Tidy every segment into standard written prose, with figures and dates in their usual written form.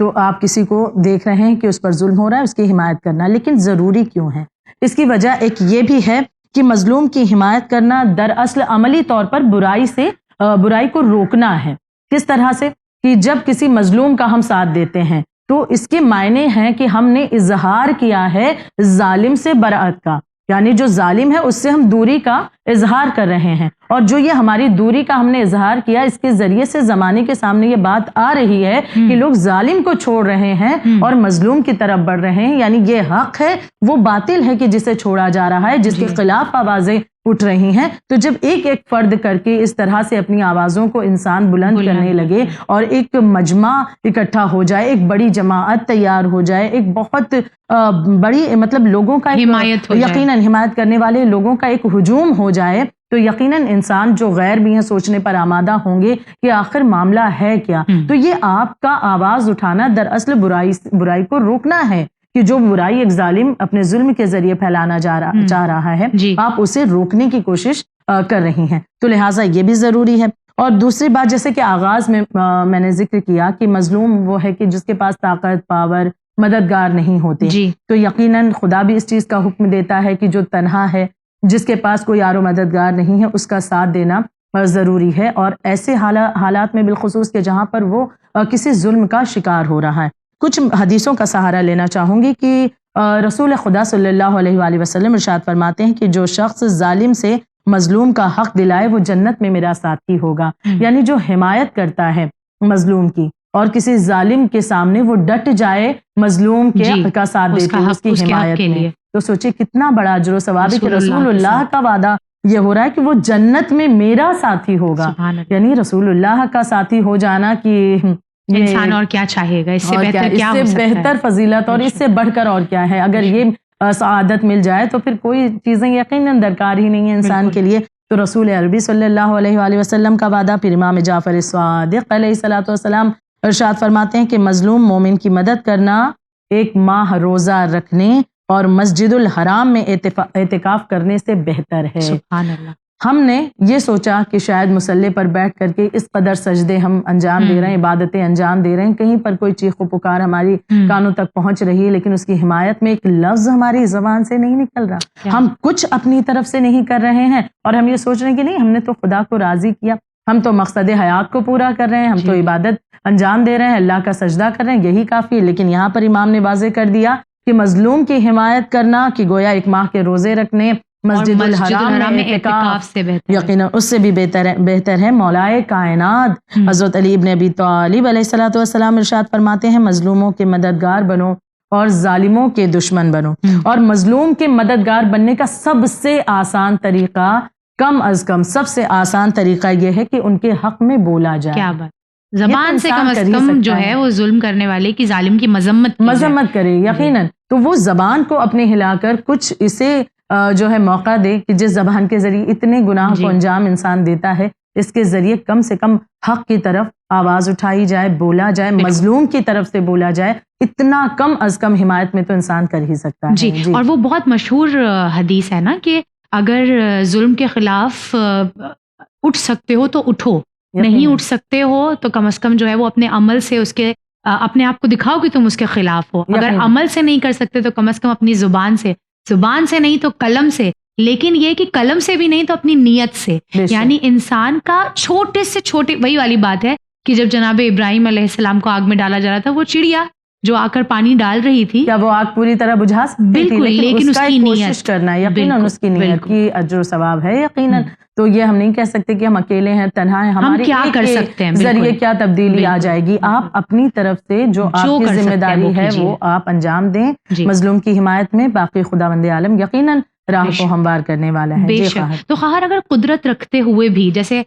تو آپ کسی کو دیکھ رہے ہیں کہ اس پر ظلم ہو رہا ہے، اس کی حمایت کرنا، لیکن ضروری کیوں ہے؟ اس کی وجہ ایک یہ بھی ہے کہ مظلوم کی حمایت کرنا دراصل عملی طور پر برائی کو روکنا ہے۔ کس طرح سے؟ کہ جب کسی مظلوم کا ہم ساتھ دیتے ہیں تو اس کے معنی ہیں کہ ہم نے اظہار کیا ہے ظالم سے برأت کا، یعنی جو ظالم ہے اس سے ہم دوری کا اظہار کر رہے ہیں، اور جو یہ ہماری دوری کا ہم نے اظہار کیا، اس کے ذریعے سے زمانے کے سامنے یہ بات آ رہی ہے کہ لوگ ظالم کو چھوڑ رہے ہیں اور مظلوم کی طرف بڑھ رہے ہیں، یعنی یہ حق ہے، وہ باطل ہے کہ جسے چھوڑا جا رہا ہے، جس کے خلاف آوازیں اٹھ رہی ہیں۔ تو جب ایک ایک فرد کر کے اس طرح سے اپنی آوازوں کو انسان بلند کرنے لگے اور ایک مجمع اکٹھا ہو جائے، ایک بڑی جماعت تیار ہو جائے، ایک بہت بڑی مطلب لوگوں کا یقیناً حمایت کرنے والے لوگوں کا ایک ہجوم ہو جائے، تو یقیناً انسان جو غیر بھی ہیں سوچنے پر آمادہ ہوں گے کہ آخر معاملہ ہے کیا۔ تو یہ آپ کا آواز اٹھانا دراصل برائی کو روکنا ہے، کہ جو برائی ایک ظالم اپنے ظلم کے ذریعے پھیلانا چاہ رہا ہے، آپ اسے روکنے کی کوشش کر رہی ہیں، تو لہٰذا یہ بھی ضروری ہے۔ اور دوسری بات، جیسے کہ آغاز میں نے ذکر کیا کہ مظلوم وہ ہے کہ جس کے پاس طاقت، پاور، مددگار نہیں ہوتے، تو یقیناً خدا بھی اس چیز کا حکم دیتا ہے کہ جو تنہا ہے، جس کے پاس کوئی یار و مددگار نہیں ہے، اس کا ساتھ دینا ضروری ہے، اور ایسے حالات میں بالخصوص کہ جہاں پر وہ کسی ظلم کا شکار ہو رہا ہے۔ کچھ حدیثوں کا سہارا لینا چاہوں گی کہ رسول خدا صلی اللہ علیہ وآلہ وسلم ارشاد فرماتے ہیں کہ جو شخص ظالم سے مظلوم کا حق دلائے وہ جنت میں میرا ساتھی ہوگا، یعنی جو حمایت کرتا ہے مظلوم کی اور کسی ظالم کے سامنے وہ ڈٹ جائے مظلوم کا ساتھ دیتے ہیں اس کی حمایت میں، تو سوچے کتنا بڑا اجر و ثواب ہے کہ رسول اللہ کا وعدہ یہ ہو رہا ہے کہ وہ جنت میں میرا ساتھی ہوگا، یعنی رسول اللہ کا ساتھی ہو جانا کہ انسان اور کیا چاہے گا، اس سے بہتر فضیلت اور اس سے بڑھ کر اور کیا ہے۔ اگر یہ سعادت مل جائے تو پھر کوئی چیزیں یقیناً درکار ہی نہیں ہے انسان کے لیے۔ تو رسول عربی صلی اللہ علیہ وآلہ وسلم کا وعدہ، پھر امام جعفر صادق علیہ الصلوۃ والسلام ارشاد فرماتے ہیں کہ مظلوم مومن کی مدد کرنا ایک ماہ روزہ رکھنے اور مسجد الحرام میں اعتکاف کرنے سے بہتر ہے۔ سبحان اللہ۔ ہم نے یہ سوچا کہ شاید مصلی پر بیٹھ کر کے اس قدر سجدے ہم انجام دے رہے ہیں، عبادتیں انجام دے رہے ہیں، کہیں پر کوئی چیخ و پکار ہماری کانوں تک پہنچ رہی ہے، لیکن اس کی حمایت میں ایک لفظ ہماری زبان سے نہیں نکل رہا، ہم کچھ اپنی طرف سے نہیں کر رہے ہیں، اور ہم یہ سوچ رہے ہیں کہ نہیں، ہم نے تو خدا کو راضی کیا، ہم تو مقصد حیات کو پورا کر رہے ہیں، ہم تو عبادت انجام دے رہے ہیں، اللہ کا سجدہ کر رہے ہیں، یہی کافی ہے۔ لیکن یہاں پر امام نے واضح کر دیا کہ مظلوم کی حمایت کرنا کہ گویا ایک ماہ کے روزے رکھنے مسجد الحرام میں اعتکاف سے یقیناً اس سے بھی بہتر ہے۔ مولائے کائنات حضرت علی ابن ابی طالب علیہ الصلوۃ والسلام ارشاد فرماتے ہیں مظلوموں کے مددگار بنو اور ظالموں کے دشمن بنو، اور مظلوم کے مددگار بننے کا سب سے آسان طریقہ، کم از کم سب سے آسان طریقہ یہ ہے کہ ان کے حق میں بولا جائے۔ کیا بات، زبان سے کم از کم جو ہے وہ ظلم کرنے والے کی، ظالم کی مذمت کرے، یقیناً تو وہ زبان کو اپنے ہلا کر کچھ اسے جو ہے موقع دے کہ جس زبان کے ذریعے اتنے گناہ کو انجام انسان دیتا ہے، اس کے ذریعے کم سے کم حق کی طرف آواز اٹھائی جائے، بولا جائے، مظلوم کی طرف سے بولا جائے، اتنا کم از کم حمایت میں تو انسان کر ہی سکتا ہے۔ جی، اور وہ بہت مشہور حدیث ہے نا کہ اگر ظلم کے خلاف اٹھ سکتے ہو تو اٹھو، نہیں اٹھ سکتے ہو تو کم از کم جو ہے وہ اپنے عمل سے اس کے اپنے آپ کو دکھاؤ کہ تم اس کے خلاف ہو۔ اگر عمل سے نہیں کر سکتے تو کم از کم اپنی زبان سے نہیں تو قلم سے، لیکن یہ کہ قلم سے بھی نہیں تو اپنی نیت سے، یعنی انسان کا چھوٹے سے چھوٹے، وہی والی بات ہے کہ جب جناب ابراہیم علیہ السلام کو آگ میں ڈالا جا رہا تھا، وہ چڑیا جو آ کر پانی ڈال رہی تھی، کیا وہ آگ پوری طرح بجھا سکتی تھی؟ لیکن اس کی کوشش کرنا، یقیناً اس کی نیت کی اجر و ثواب ہے یقیناً۔ تو یہ ہم نہیں کہہ سکتے کہ ہم اکیلے ہیں، تنہا ہیں، ہمارے کیا کر سکتے ہیں، ذریعے کیا تبدیلی آ جائے گی۔ آپ اپنی طرف سے جو آپ کی ذمہ داری ہے وہ آپ انجام دیں مظلوم کی حمایت میں، باقی خداوند عالم یقیناً راہ کو ہموار کرنے والا ہے۔ بے شک۔ تو خواہر اگر قدرت رکھتے ہوئے بھی، جیسے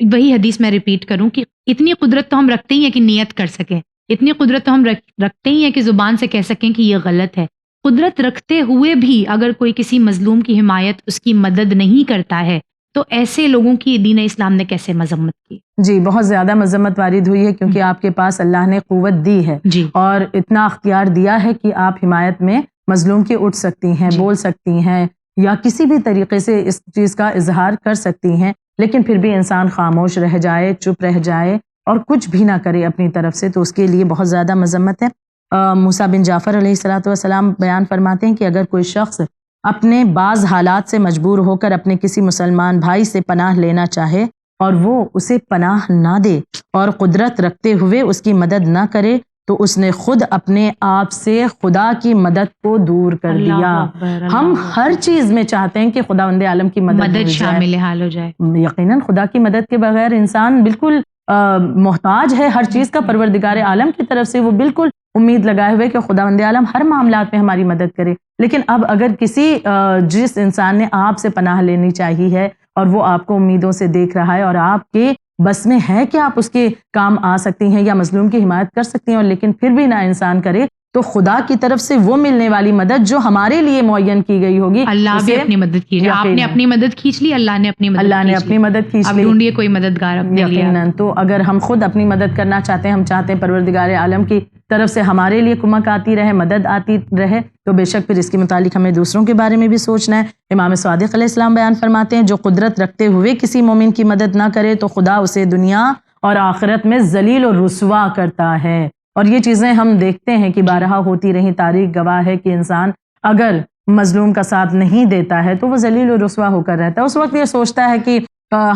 وہی حدیث میں ریپیٹ کروں کہ اتنی قدرت تو ہم رکھتے ہی ہیں کہ نیت کر سکیں، اتنی قدرت تو ہم رکھتے ہی ہیں کہ زبان سے کہہ سکیں کہ یہ غلط ہے، قدرت رکھتے ہوئے بھی اگر کوئی کسی مظلوم کی حمایت، اس کی مدد نہیں کرتا ہے، تو ایسے لوگوں کی دین اسلام نے کیسے مذمت کی؟ جی، بہت زیادہ مذمت وارد ہوئی ہے، کیونکہ آپ کے پاس اللہ نے قوت دی ہے اور اتنا اختیار دیا ہے کہ آپ حمایت میں مظلوم کی اٹھ سکتی ہیں، بول سکتی ہیں، یا کسی بھی طریقے سے اس چیز کا اظہار کر سکتی ہیں، لیکن پھر بھی انسان خاموش رہ جائے، چپ رہ جائے، اور کچھ بھی نہ کرے اپنی طرف سے تو اس کے لیے بہت زیادہ مذمت ہے۔ موسیٰ بن جعفر علیہ الصلوۃ والسلام بیان فرماتے ہیں کہ اگر کوئی شخص اپنے بعض حالات سے مجبور ہو کر اپنے کسی مسلمان بھائی سے پناہ لینا چاہے اور وہ اسے پناہ نہ دے اور قدرت رکھتے ہوئے اس کی مدد نہ کرے تو اس نے خود اپنے آپ سے خدا کی مدد کو دور کر دیا۔ ہم ہر چیز میں چاہتے ہیں کہ خداوند عالم کی مدد شامل حال ہو جائے۔ یقیناً خدا کی مدد کے بغیر انسان بالکل محتاج ہے ہر چیز کا، پروردگار عالم کی طرف سے وہ بالکل امید لگائے ہوئے کہ خداوند عالم ہر معاملات میں ہماری مدد کرے۔ لیکن اب اگر جس انسان نے آپ سے پناہ لینی چاہی ہے اور وہ آپ کو امیدوں سے دیکھ رہا ہے اور آپ کے بس میں ہے کہ آپ اس کے کام آ سکتی ہیں یا مظلوم کی حمایت کر سکتی ہیں، اور لیکن پھر بھی نہ انسان کرے تو خدا کی طرف سے وہ ملنے والی مدد جو ہمارے لیے معین کی گئی ہوگی، اللہ بھی اپنی مدد کیجیے۔ آپ نے اپنی مدد کھینچ لی، اللہ نے اپنی مدد کھینچ لی، ڈھونڈیے کوئی مددگار اپنے لیے۔ یقیناً تو اگر ہم خود اپنی مدد کرنا چاہتے ہیں، ہم چاہتے ہیں پروردگار عالم کی طرف سے ہمارے لیے کمک آتی رہے، مدد آتی رہے، تو بے شک پھر اس کے متعلق ہمیں دوسروں کے بارے میں بھی سوچنا ہے۔ امام صادق علیہ السلام بیان فرماتے ہیں جو قدرت رکھتے ہوئے کسی مومن کی مدد نہ کرے تو خدا اسے دنیا اور آخرت میں ذلیل و رسوا کرتا ہے۔ اور یہ چیزیں ہم دیکھتے ہیں کہ بارہا ہوتی رہی، تاریخ گواہ ہے کہ انسان اگر مظلوم کا ساتھ نہیں دیتا ہے تو وہ ذلیل و رسوا ہو کر رہتا ہے۔ اس وقت یہ سوچتا ہے کہ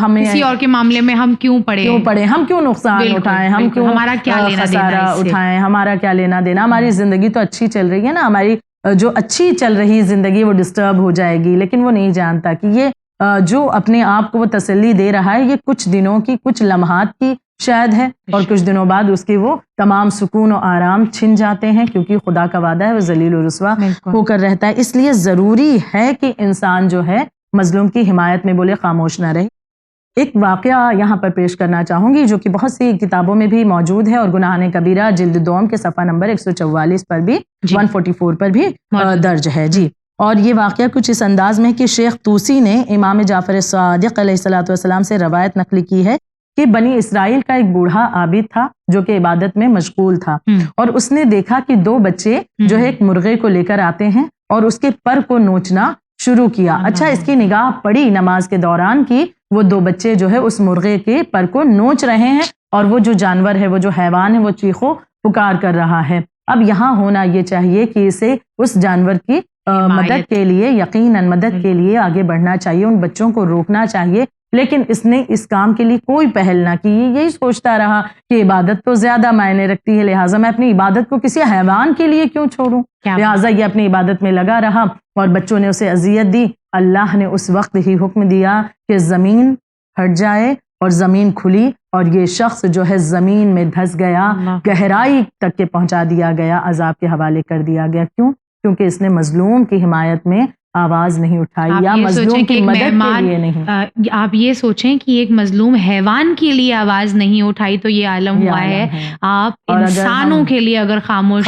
ہمیں کسی اور کے معاملے میں ہم کیوں پڑے، ہم کیوں نقصان اٹھائیں، ہم کیوں ہمارا کیا لینا خسارہ اٹھائیں، ہمارا کیا لینا دینا، ہماری زندگی تو اچھی چل رہی ہے نا، ہماری جو اچھی چل رہی زندگی وہ ڈسٹرب ہو جائے گی۔ لیکن وہ نہیں جانتا کہ یہ جو اپنے آپ کو وہ تسلی دے رہا ہے یہ کچھ دنوں کی، کچھ لمحات کی شاید ہے، اور کچھ دنوں بعد اس کے وہ تمام سکون و آرام چھن جاتے ہیں، کیونکہ خدا کا وعدہ ہے وہ ذلیل و رسوا ہو کر رہتا ہے۔ اس لیے ضروری ہے کہ انسان جو ہے مظلوم کی حمایت میں بولے خاموش نہ رہے۔ ایک واقعہ یہاں پر پیش کرنا چاہوں گی جو کہ بہت سی کتابوں میں بھی موجود ہے، اور گناہان کبیرہ جلد دوم کے صفحہ نمبر 144 پر بھی 144 پر بھی درج ہے جی۔ اور یہ واقعہ کچھ اس انداز میں کہ شیخ طوسی نے امام جعفر صادق علیہ الصلوۃ والسلام سے روایت نقل کی ہے کہ بنی اسرائیل کا ایک بوڑھا عابد تھا جو کہ عبادت میں مشغول تھا، اور اس نے دیکھا کہ دو بچے جو ہے ایک مرغے کو لے کر آتے ہیں اور اس کے پر کو نوچنا شروع کیا۔ اچھا، اس کی نگاہ پڑی نماز کے دوران کی وہ دو بچے جو ہے اس مرغے کے پر کو نوچ رہے ہیں، اور وہ جو جانور ہے، وہ جو حیوان ہے، وہ چیخو پکار کر رہا ہے۔ اب یہاں ہونا یہ چاہیے کہ اسے اس جانور کی مدد کے لیے، یقیناً مدد کے لیے آگے بڑھنا چاہیے، ان بچوں کو روکنا چاہیے، لیکن اس نے اس کام کے لیے کوئی پہل نہ کی۔ یہی سوچتا رہا کہ عبادت تو زیادہ معنی رکھتی ہے، لہٰذا میں اپنی عبادت کو کسی حیوان کے لیے کیوں چھوڑوں، لہٰذا یہ اپنی عبادت میں لگا رہا، اور بچوں نے اسے اذیت دی۔ اللہ نے اس وقت ہی حکم دیا کہ زمین ہٹ جائے، اور زمین کھلی، اور یہ شخص جو ہے زمین میں دھس گیا، گہرائی تک کے پہنچا دیا گیا، عذاب کے حوالے کر دیا گیا۔ کیوں؟ کیونکہ اس نے مظلوم کی حمایت میں آواز نہیں اٹھائی یا مظلوم کی مدد کے لیے نہیں۔ آپ یہ سوچیں کہ ایک مظلوم حیوان کے لیے آواز نہیں اٹھائی تو یہ عالم ہوا ہے۔ آپ انسانوں کے لیے اگر خاموش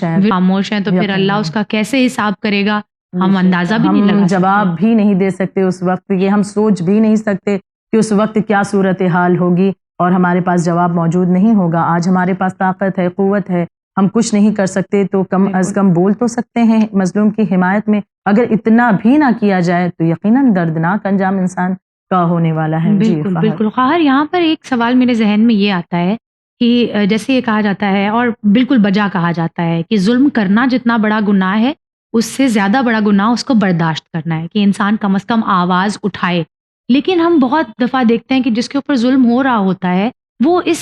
ہیں تو پھر اللہ اس کا کیسے حساب کرے گا؟ ہم اندازہ بھی نہیں لگا سکتے، جواب بھی نہیں دے سکتے اس وقت، یہ ہم سوچ بھی نہیں سکتے کہ اس وقت کیا صورتحال ہوگی، اور ہمارے پاس جواب موجود نہیں ہوگا۔ آج ہمارے پاس طاقت ہے، قوت ہے، ہم کچھ نہیں کر سکتے تو کم از کم بول تو سکتے ہیں مظلوم کی حمایت میں۔ اگر اتنا بھی نہ کیا جائے تو یقیناً دردناک انجام انسان کا ہونے والا ہے۔ بالکل بالکل خواہر، یہاں پر ایک سوال میرے ذہن میں یہ آتا ہے کہ جیسے یہ کہا جاتا ہے اور بالکل بجا کہا جاتا ہے کہ ظلم کرنا جتنا بڑا گناہ ہے اس سے زیادہ بڑا گناہ اس کو برداشت کرنا ہے، کہ انسان کم از کم آواز اٹھائے۔ لیکن ہم بہت دفعہ دیکھتے ہیں کہ جس کے اوپر ظلم ہو رہا ہوتا ہے وہ اس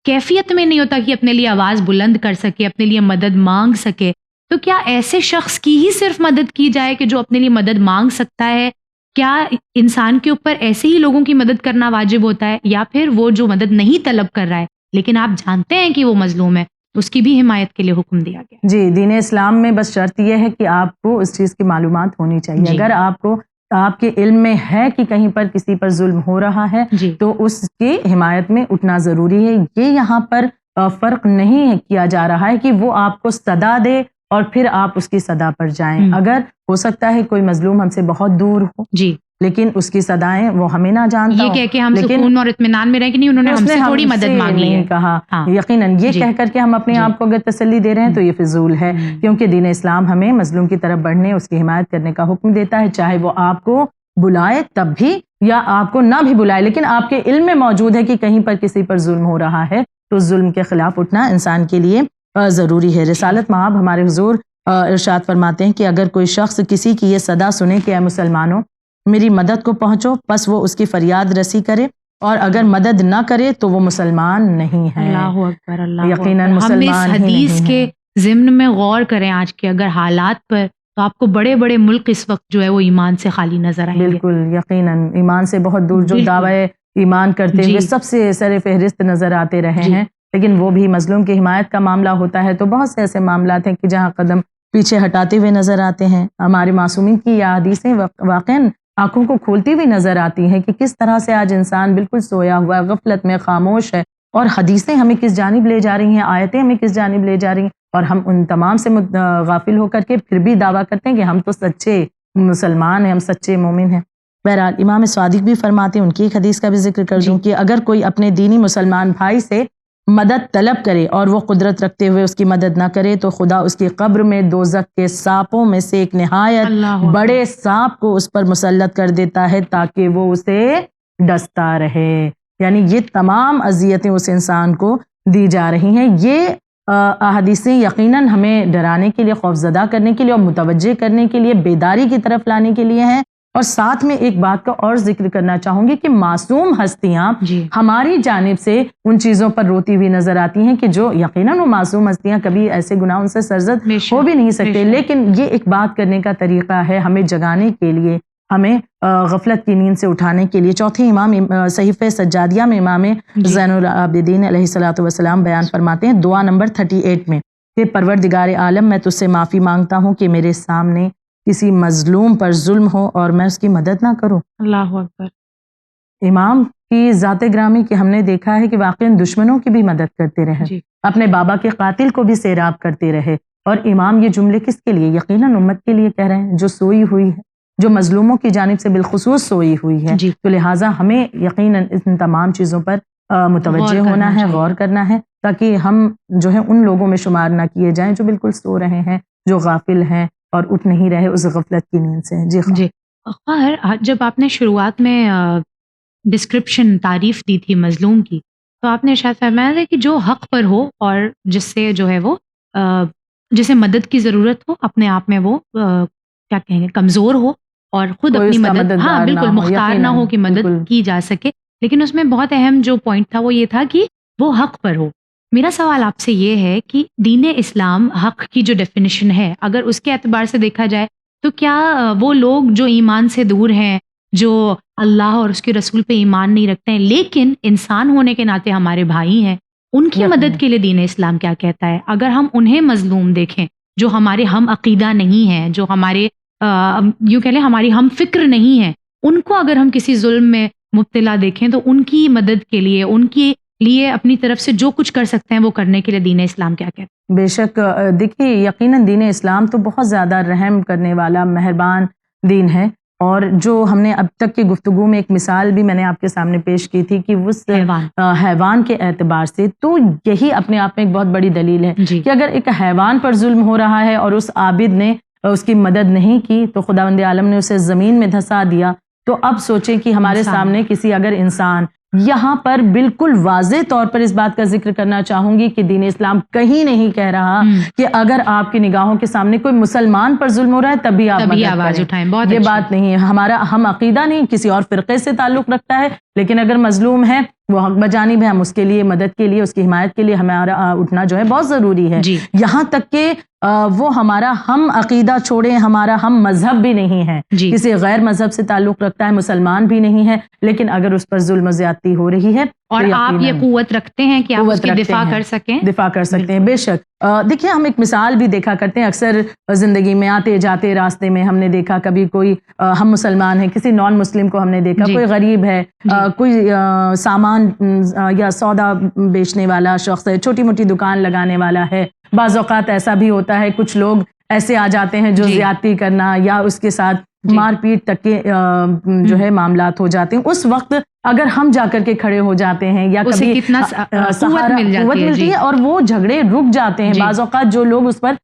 کیفیت میں نہیں ہوتا کہ اپنے لیے آواز بلند کر سکے، اپنے لیے مدد مانگ سکے۔ تو کیا ایسے شخص کی ہی صرف مدد کی جائے کہ جو اپنے لیے مدد مانگ سکتا ہے؟ کیا انسان کے اوپر ایسے ہی لوگوں کی مدد کرنا واجب ہوتا ہے، یا پھر وہ جو مدد نہیں طلب کر رہا ہے لیکن آپ جانتے ہیں کہ وہ مظلوم ہے اس کی بھی حمایت کے لیے حکم دیا گیا؟ جی، دین اسلام میں بس شرط یہ ہے کہ آپ کو اس چیز کی معلومات ہونی چاہیے۔ اگر آپ کے علم میں ہے کہ کہیں پر کسی پر ظلم ہو رہا ہے تو اس کی حمایت میں اٹھنا ضروری ہے۔ یہ یہاں پر فرق نہیں کیا جا رہا ہے کہ وہ آپ کو صدا دے اور پھر آپ اس کی صدا پر جائیں۔ اگر ہو سکتا ہے کوئی مظلوم ہم سے بہت دور ہو لیکن اس کی صدائیں وہ ہمیں نہ جانتا یہ کہہ کے ہم سکون اور اطمینان میں رہیں کہ نہیں انہوں نے ہم سے تھوڑی مدد مانگی ہے کہا، یقیناً یہ کہہ کر کے ہم اپنے آپ کو اگر تسلی دے رہے ہیں تو یہ فضول ہے، کیونکہ دین اسلام ہمیں مظلوم کی طرف بڑھنے، اس کی حمایت کرنے کا حکم دیتا ہے، چاہے وہ آپ کو بلائے تب بھی یا آپ کو نہ بھی بلائے لیکن آپ کے علم میں موجود ہے کہ کہیں پر کسی پر ظلم ہو رہا ہے تو اس ظلم کے خلاف اٹھنا انسان کے لیے ضروری ہے۔ رسالت مآب ہمارے حضور ارشاد فرماتے ہیں کہ اگر کوئی شخص کسی کی یہ صدا سنے کہ اے مسلمانوں میری مدد کو پہنچو، پس وہ اس کی فریاد رسی کرے، اور اگر مدد نہ کرے تو وہ مسلمان نہیں ہے۔ اللہ اکبر، اللہ یقیناً اکبر۔ ہم اس مسلمان ہی حدیث نہیں کے ہیں۔ ضمن میں غور کریں آج کے اگر حالات پر، تو آپ کو بڑے بڑے ملک اس وقت جو ہے وہ ایمان سے خالی نظر آئیں گے۔ بالکل، یقیناً ایمان سے بہت دور، جو بالکل۔ دعوی ایمان کرتے جی۔ ہوئے سب سے سر فہرست نظر آتے رہے جی۔ ہیں، لیکن وہ بھی مظلوم کی حمایت کا معاملہ ہوتا ہے تو بہت سے ایسے معاملات ہیں کہ جہاں قدم پیچھے ہٹاتے ہوئے نظر آتے ہیں۔ ہمارے معصومین کی یہ حدیثیں واقعاً آنکھوں کو کھولتی ہوئی نظر آتی ہیں کہ کس طرح سے آج انسان بالکل سویا ہوا، غفلت میں خاموش ہے، اور حدیثیں ہمیں کس جانب لے جا رہی ہیں، آیتیں ہمیں کس جانب لے جا رہی ہیں، اور ہم ان تمام سے غافل ہو کر کے پھر بھی دعویٰ کرتے ہیں کہ ہم تو سچے مسلمان ہیں، ہم سچے مومن ہیں۔ بہرحال امام صادق بھی فرماتے ہیں، ان کی ایک حدیث کا بھی ذکر کر دوں کہ اگر کوئی اپنے دینی مسلمان بھائی سے مدد طلب کرے اور وہ قدرت رکھتے ہوئے اس کی مدد نہ کرے تو خدا اس کی قبر میں دوزخ کے سانپوں میں سے ایک نہایت بڑے سانپ کو اس پر مسلط کر دیتا ہے تاکہ وہ اسے ڈستا رہے۔ یعنی یہ تمام اذیتیں اس انسان کو دی جا رہی ہیں۔ یہ احادیثیں یقیناً ہمیں ڈرانے کے لیے، خوفزدہ کرنے کے لیے اور متوجہ کرنے کے لیے، بیداری کی طرف لانے کے لیے ہیں۔ اور ساتھ میں ایک بات کا اور ذکر کرنا چاہوں گی کہ معصوم ہستیاں ہماری جانب سے ان چیزوں پر روتی ہوئی نظر آتی ہیں کہ جو یقیناً وہ معصوم ہستیاں کبھی ایسے گناہ ان سے سرزد ہو بھی نہیں سکتے، لیکن یہ ایک بات کرنے کا طریقہ ہے ہمیں جگانے کے لیے، ہمیں غفلت کی نیند سے اٹھانے کے لیے۔ چوتھے امام صحیفہ سجادیہ میں امام زین العابدین علیہ الصلوۃ والسلام بیان فرماتے ہیں دعا نمبر 38 میں کہ پروردگار عالم میں تجھ سے معافی مانگتا ہوں کہ میرے سامنے کسی مظلوم پر ظلم ہو اور میں اس کی مدد نہ کروں۔ اللہ اکبر۔ امام کی ذات گرامی کی ہم نے دیکھا ہے کہ واقعی دشمنوں کی بھی مدد کرتے رہے، اپنے بابا کے قاتل کو بھی سیراب کرتے رہے، اور امام یہ جملے کس کے لیے؟ یقیناً امت کے لیے کہہ رہے ہیں جو سوئی ہوئی ہے، جو مظلوموں کی جانب سے بالخصوص سوئی ہوئی ہے۔ تو لہٰذا ہمیں یقیناً ان تمام چیزوں پر متوجہ ہونا ہے، غور کرنا ہے، تاکہ ہم جو ہے ان لوگوں میں شمار نہ کیے جائیں جو بالکل سو رہے ہیں، جو غافل ہیں اور اٹھ نہیں رہے اس غفلت کی نیند سے۔ جی خیر، جب آپ نے شروعات میں ڈسکرپشن تعریف دی تھی مظلوم کی، تو آپ نے ارشاد فرمایا تھا کہ جو حق پر ہو اور جس سے جو ہے وہ جسے مدد کی ضرورت ہو، اپنے آپ میں وہ کیا کہیں گے کمزور ہو اور خود اپنی مدد، ہاں بالکل مختار نہ ہو کہ مدد کی جا سکے، لیکن اس میں بہت اہم جو پوائنٹ تھا وہ یہ تھا کہ وہ حق پر ہو۔ میرا سوال آپ سے یہ ہے کہ دین اسلام حق کی جو ڈیفینیشن ہے، اگر اس کے اعتبار سے دیکھا جائے تو کیا وہ لوگ جو ایمان سے دور ہیں، جو اللہ اور اس کے رسول پہ ایمان نہیں رکھتے ہیں لیکن انسان ہونے کے ناطے ہمارے بھائی ہیں، ان کی مدد کے لیے دین اسلام کیا کہتا ہے؟ اگر ہم انہیں مظلوم دیکھیں جو ہمارے ہم عقیدہ نہیں ہیں، جو ہمارے یوں کہہ لیں ہماری ہم فکر نہیں ہیں، ان کو اگر ہم کسی ظلم میں مبتلا دیکھیں تو ان کی مدد کے لیے، ان کے لیے اپنی طرف سے جو کچھ کر سکتے ہیں وہ کرنے کے لیے دین اسلام کیا کہتا ہے؟ بے شک دیکھیے یقیناً دین اسلام تو بہت زیادہ رحم کرنے والا مہربان دین ہے، اور جو ہم نے اب تک کی گفتگو میں ایک مثال بھی میں نے آپ کے سامنے پیش کی تھی کہ اس حیوان کے اعتبار سے، تو یہی اپنے آپ میں ایک بہت بڑی دلیل ہے کہ اگر ایک حیوان پر ظلم ہو رہا ہے اور اس عابد نے اس کی مدد نہیں کی تو خداوند عالم نے اسے زمین میں دھسا دیا، تو اب سوچیں کہ ہمارے سامنے کسی اگر انسان، یہاں پر بالکل واضح طور پر اس بات کا ذکر کرنا چاہوں گی کہ دین اسلام کہیں نہیں کہہ رہا کہ اگر آپ کی نگاہوں کے سامنے کوئی مسلمان پر ظلم ہو رہا ہے تبھی آپ آواز اٹھائیں، یہ بات نہیں ہے۔ ہمارا ہم عقیدہ نہیں کسی اور فرقے سے تعلق رکھتا ہے، لیکن اگر مظلوم ہے وہ حق بجانب ہے، ہم اس کے لیے مدد کے لیے، اس کی حمایت کے لیے ہمارا اٹھنا جو ہے بہت ضروری ہے، یہاں تک کہ وہ ہمارا ہم عقیدہ چھوڑیں، ہمارا ہم مذہب بھی نہیں ہے، کسی غیر مذہب سے تعلق رکھتا ہے، مسلمان بھی نہیں ہے، لیکن اگر اس پر ظلم و زیادتی ہو رہی ہے اور آپ یہ قوت رکھتے ہیں کہ آپ اس کی دفاع کر سکیں ہیں۔ بے شک دیکھیے ہم ایک مثال بھی دیکھا کرتے ہیں اکثر زندگی میں، آتے جاتے راستے میں ہم نے دیکھا کبھی کوئی ہم مسلمان ہیں، کسی نان مسلم کو ہم نے دیکھا، کوئی غریب ہے، کوئی سامان یا سودا بیچنے والا شخص ہے، چھوٹی موٹی دکان لگانے والا ہے، بعض اوقات ایسا بھی ہوتا ہے کچھ لوگ ایسے آ جاتے ہیں جو زیادتی کرنا یا اس کے ساتھ مار پیٹ تک کے جو ہے معاملات ہو جاتے ہیں، اس وقت اگر ہم جا کر کے کھڑے ہو جاتے ہیں یا کبھی قوت ملتی ہے اور وہ جھگڑے رک جاتے ہیں، بعض اوقات جو لوگ اس پر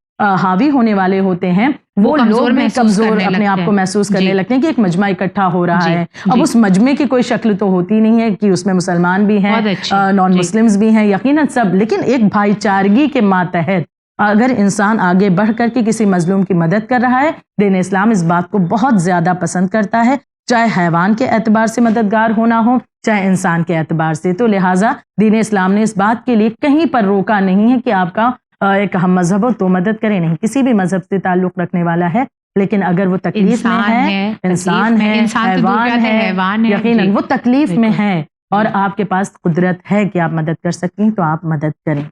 حاوی ہونے والے ہوتے ہیں وہ لوگ بھی کمزور اپنے آپ کو محسوس کرنے جی لگتے ہیں کہ ایک مجمع اکٹھا ہو رہا جی ہے. اب جی اس مجمع کی کوئی شکل تو ہوتی نہیں ہے کہ اس میں مسلمان بھی ہیں, بہت اچھی نان جی مسلمز بھی ہیں, یقیناً سب, لیکن ایک بھائی چارگی کے ماتحت اگر انسان آگے بڑھ کر کے کسی مظلوم کی مدد کر رہا ہے, دین اسلام اس بات کو بہت زیادہ پسند کرتا ہے, چاہے حیوان کے اعتبار سے مددگار ہونا ہو چاہے انسان کے اعتبار سے. تو لہٰذا دین اسلام نے اس بات کے لیے کہیں پر روکا نہیں ہے کہ آپ کا ایک ہم مذہب ہو تو مدد کرے, نہیں, کسی بھی مذہب سے تعلق رکھنے والا ہے, لیکن اگر وہ تکلیف میں ہے, انسان ہے, حیوان ہے, یقیناً وہ تکلیف میں ہے اور آپ کے پاس قدرت ہے کہ آپ مدد کر سکتی ہیں تو آپ مدد کریں.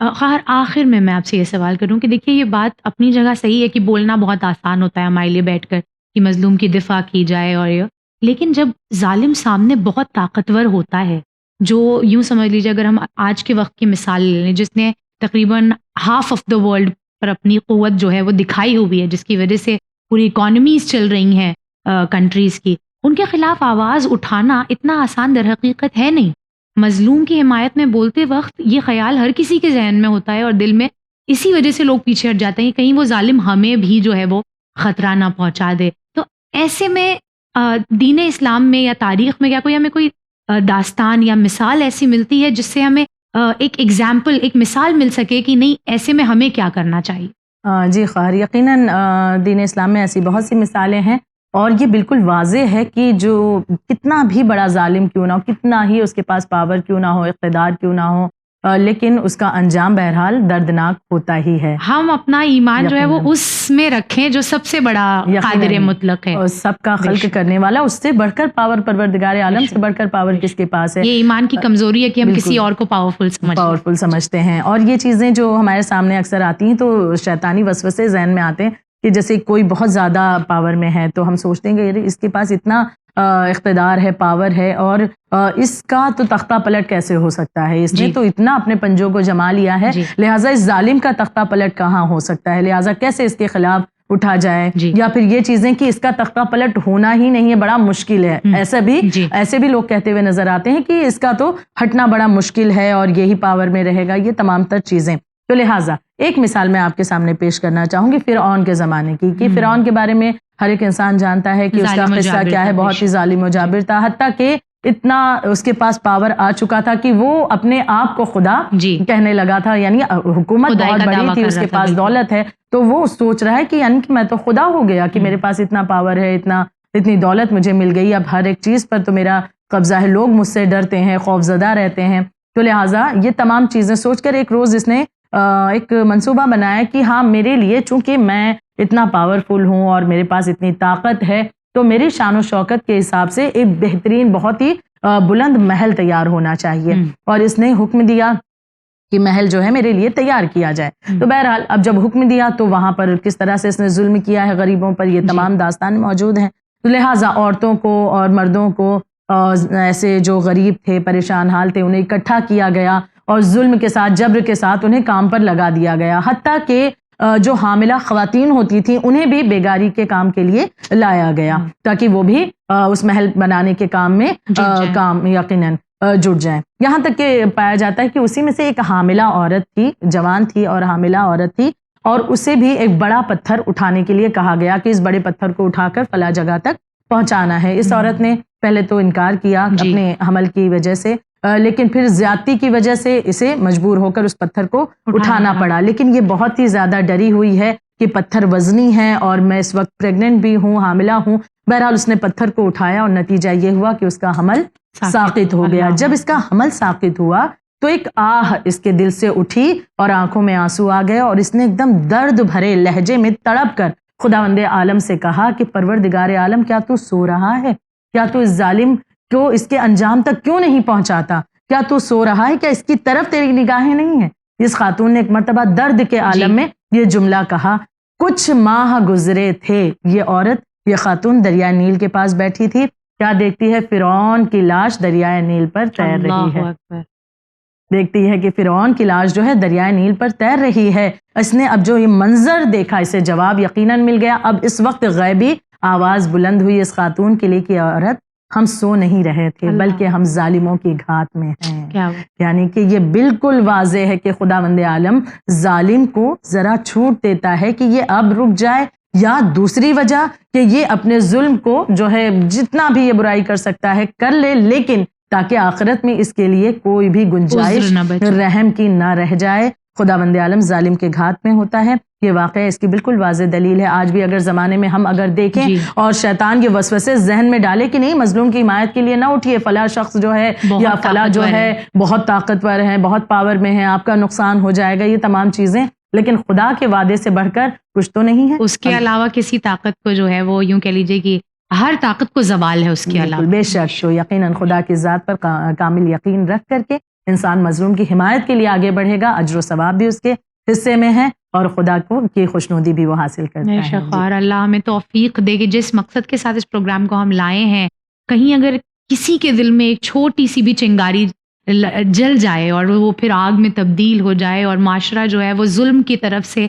آخر میں آپ سے یہ سوال کروں کہ دیکھیے یہ بات اپنی جگہ صحیح ہے کہ بولنا بہت آسان ہوتا ہے ہمارے لیے بیٹھ کر کہ مظلوم کی دفاع کی جائے اور یہ, لیکن جب ظالم سامنے بہت طاقتور ہوتا ہے, جو یوں سمجھ لیجیے اگر ہم آج کے وقت کی مثال لے لیں, جس نے تقریباً ہاف آف دا ورلڈ پر اپنی قوت جو ہے وہ دکھائی ہوئی ہے, جس کی وجہ سے پوری اکانومیز چل رہی ہیں کنٹریز کی, ان کے خلاف آواز اٹھانا اتنا آسان در حقیقت ہے نہیں. مظلوم کی حمایت میں بولتے وقت یہ خیال ہر کسی کے ذہن میں ہوتا ہے اور دل میں, اسی وجہ سے لوگ پیچھے ہٹ جاتے ہیں کہیں وہ ظالم ہمیں بھی جو ہے وہ خطرہ نہ پہنچا دے. تو ایسے میں دین اسلام میں یا تاریخ میں کیا کوئی ہمیں کوئی داستان یا مثال ایسی ملتی ہے جس سے ہمیں ایک ایگزامپل, ایک مثال مل سکے کہ نہیں ایسے میں ہمیں کیا کرنا چاہیے؟ جی خیر, یقیناً دین اسلام میں ایسی بہت سی مثالیں ہیں اور یہ بالکل واضح ہے کہ جو کتنا بھی بڑا ظالم کیوں نہ ہو, کتنا ہی اس کے پاس پاور کیوں نہ ہو, اقتدار کیوں نہ ہو, لیکن اس کا انجام بہرحال دردناک ہوتا ہی ہے. ہم اپنا ایمان جو ہے وہ اس میں رکھیں جو سب سے بڑا قادر مطلق ہے, اور سب کا خلق کرنے والا, اس سے بڑھ کر پاور, پروردگار عالم سے بڑھ کر پاور کس کے پاس ہے. یہ ایمان کی کمزوری ہے کہ ہم کسی اور کو پاورفل سمجھتے ہیں. اور یہ چیزیں جو ہمارے سامنے اکثر آتی ہیں تو شیطانی وسوسے ذہن میں آتے ہیں کہ جیسے کوئی بہت زیادہ پاور میں ہے تو ہم سوچتے ہیں کہ اس کے پاس اتنا اقتدار ہے, پاور ہے, اور اس کا تو تختہ پلٹ کیسے ہو سکتا ہے, اس نے تو اتنا اپنے پنجوں کو جما لیا ہے, لہٰذا اس ظالم کا تختہ پلٹ کہاں ہو سکتا ہے, لہٰذا کیسے اس کے خلاف اٹھا جائے. یا پھر یہ چیزیں کہ اس کا تختہ پلٹ ہونا ہی نہیں ہے, بڑا مشکل ہے, ایسے بھی لوگ کہتے ہوئے نظر آتے ہیں کہ اس کا تو ہٹنا بڑا مشکل ہے اور یہی پاور میں رہے گا, یہ تمام تر چیزیں. تو لہٰذا ایک مثال میں آپ کے سامنے پیش کرنا چاہوں گی فرعون کے زمانے کی, کہ فرعون کے بارے میں ہر ایک انسان جانتا ہے کہ اس کا قصہ کیا ہے, بہت ہی ظالم و جابر تھا, حتیٰ کہ اتنا اس کے پاس پاور آ چکا تھا کہ وہ اپنے آپ کو خدا کہنے لگا تھا, یعنی حکومت بہت بڑی تھی, اس کے پاس دولت ہے, تو وہ سوچ رہا ہے کہ یعنی کہ میں تو خدا ہو گیا کہ میرے پاس اتنا پاور ہے, اتنی دولت مجھے مل گئی, اب ہر ایک چیز پر تو میرا قبضہ ہے, لوگ مجھ سے ڈرتے ہیں, خوف زدہ رہتے ہیں. تو لہٰذا یہ تمام چیزیں سوچ کر ایک روز اس نے ایک منصوبہ بنایا کہ ہاں میرے لیے چونکہ میں اتنا پاورفل ہوں اور میرے پاس اتنی طاقت ہے تو میری شان و شوکت کے حساب سے ایک بہترین بہت ہی بلند محل تیار ہونا چاہیے. اور اس نے حکم دیا کہ محل جو ہے میرے لیے تیار کیا جائے. تو بہرحال اب جب حکم دیا تو وہاں پر کس طرح سے اس نے ظلم کیا ہے غریبوں پر, یہ تمام داستان موجود ہیں. تو لہٰذا عورتوں کو اور مردوں کو, ایسے جو غریب تھے, پریشان حال تھے, انہیں اکٹھا کیا گیا اور ظلم کے ساتھ, جبر کے ساتھ انہیں کام پر لگا دیا گیا. حتیٰ کہ جو حاملہ خواتین ہوتی تھیں انہیں بھی بیگاری کے کام کے لیے لایا گیا تاکہ وہ بھی اس محل بنانے کے کام میں یقیناً جڑ جائیں. یہاں تک کہ پایا جاتا ہے کہ اسی میں سے ایک حاملہ عورت تھی, جوان تھی اور حاملہ عورت تھی, اور اسے بھی ایک بڑا پتھر اٹھانے کے لیے کہا گیا کہ اس بڑے پتھر کو اٹھا کر فلاں جگہ تک پہنچانا ہے. اس عورت نے پہلے تو انکار کیا اپنے حمل کی وجہ سے, لیکن پھر زیادتی کی وجہ سے اسے مجبور ہو کر اس پتھر کو اٹھانا پڑا. لیکن یہ بہت ہی زیادہ ڈری ہوئی ہے کہ پتھر وزنی ہے اور میں اس وقت پریگننٹ بھی ہوں, حاملہ ہوں. بہرحال اس نے پتھر کو اٹھایا اور نتیجہ یہ ہوا کہ اس کا حمل ساقط ہو گیا. جب اس کا حمل ساقط ہوا تو ایک آہ اس کے دل سے اٹھی اور آنکھوں میں آنسو آ گئے, اور اس نے ایک دم درد بھرے لہجے میں تڑپ کر خداوند عالم سے کہا کہ پروردگار عالم, کیا تو سو رہا ہے؟ کیا تو اس ظالم کو اس کے انجام تک کیوں نہیں پہنچاتا؟ کیا تو سو رہا ہے؟ کیا اس کی طرف تیری نگاہیں نہیں ہیں؟ اس خاتون نے ایک مرتبہ درد کے عالم میں یہ جملہ کہا. کچھ ماہ گزرے تھے, یہ عورت, یہ خاتون دریائے نیل کے پاس بیٹھی تھی. کیا دیکھتی ہے؟ فرعون کی لاش دریائے نیل پر تیر رہی ہے. دیکھتی ہے کہ فرعون کی لاش جو ہے دریائے نیل پر تیر رہی ہے. اس نے اب جو یہ منظر دیکھا, اسے جواب یقیناً مل گیا. اب اس وقت غیبی آواز بلند ہوئی اس خاتون کے لیے کہ عورت, ہم سو نہیں رہے تھے بلکہ ہم ظالموں کی گھات میں ہیں. یعنی کہ یہ بالکل واضح ہے کہ خداوند عالم ظالم کو ذرا چھوٹ دیتا ہے کہ یہ اب رک جائے, یا دوسری وجہ کہ یہ اپنے ظلم کو جو ہے جتنا بھی یہ برائی کر سکتا ہے کر لے، لیکن تاکہ آخرت میں اس کے لیے کوئی بھی گنجائش عذر نہ بچے۔ رحم کی نہ رہ جائے۔ خداوند عالم ظالم کے گھات میں ہوتا ہے، یہ واقعہ اس کی بالکل واضح دلیل ہے۔ آج بھی اگر زمانے میں ہم اگر دیکھیں جی۔ اور شیطان یہ وسوسے ذہن میں ڈالے کہ نہیں مظلوم کی حمایت کے لیے نہ اٹھیے، فلاں شخص جو ہے بہت یا فلاں جو طاقتور ہے بہت طاقتور ہے، بہت پاور میں ہے، آپ کا نقصان ہو جائے گا، یہ تمام چیزیں، لیکن خدا کے وعدے سے بڑھ کر کچھ تو نہیں ہے۔ اس کے علاوہ کسی طاقت کو جو ہے وہ یوں کہہ لیجیے کہ ہر طاقت کو زوال ہے اس کے بالکل، علاوہ۔ بے شک، تو یقیناً خدا کی ذات پر کامل یقین رکھ کر کے انسان مظلوم کی حمایت کے لیے آگے بڑھے گا، اجر و ثواب بھی اس کے حصے میں ہے اور خدا کو کی خوشنودی بھی وہ حاصل کرتا بے ہے۔ شک، اور اللہ ہمیں توفیق دے کہ جس مقصد کے ساتھ اس پروگرام کو ہم لائے ہیں، کہیں اگر کسی کے دل میں ایک چھوٹی سی بھی چنگاری جل جائے اور وہ پھر آگ میں تبدیل ہو جائے اور معاشرہ جو ہے وہ ظلم کی طرف سے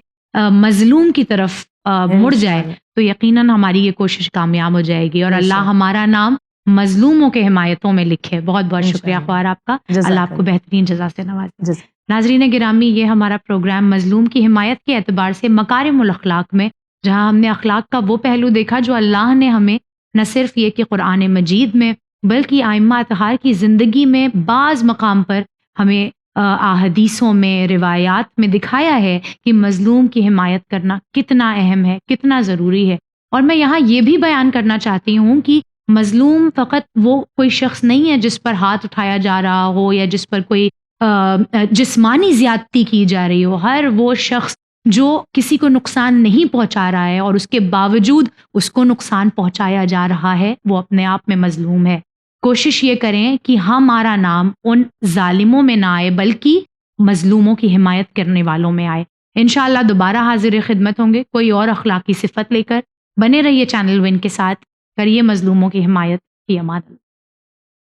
مظلوم کی طرف مڑ جائے، تو یقیناً ہماری یہ کوشش کامیاب ہو جائے گی اور اللہ ہمارا نام مظلوموں کے حمایتوں میں لکھے۔ بہت بہت شکریہ خوار آپ کا، اللہ آپ کو بہترین جزا سے نوازے۔ ناظرین گرامی، یہ ہمارا پروگرام مظلوم کی حمایت کے اعتبار سے مکارم الاخلاق میں، جہاں ہم نے اخلاق کا وہ پہلو دیکھا جو اللہ نے ہمیں نہ صرف یہ کہ قرآن مجید میں بلکہ ائمہ اطہار کی زندگی میں بعض مقام پر ہمیں احادیثوں میں، روایات میں دکھایا ہے کہ مظلوم کی حمایت کرنا کتنا اہم ہے، کتنا ضروری ہے۔ اور میں یہاں یہ بھی بیان کرنا چاہتی ہوں کہ مظلوم فقط وہ کوئی شخص نہیں ہے جس پر ہاتھ اٹھایا جا رہا ہو یا جس پر کوئی جسمانی زیادتی کی جا رہی ہو۔ ہر وہ شخص جو کسی کو نقصان نہیں پہنچا رہا ہے اور اس کے باوجود اس کو نقصان پہنچایا جا رہا ہے، وہ اپنے آپ میں مظلوم ہے۔ کوشش یہ کریں کہ ہمارا نام ان ظالموں میں نہ آئے بلکہ مظلوموں کی حمایت کرنے والوں میں آئے۔ انشاءاللہ دوبارہ حاضر خدمت ہوں گے کوئی اور اخلاقی صفت لے کر۔ بنے رہیے چینل ون کے ساتھ، کریے مظلوموں کی حمایت۔ کی امان۔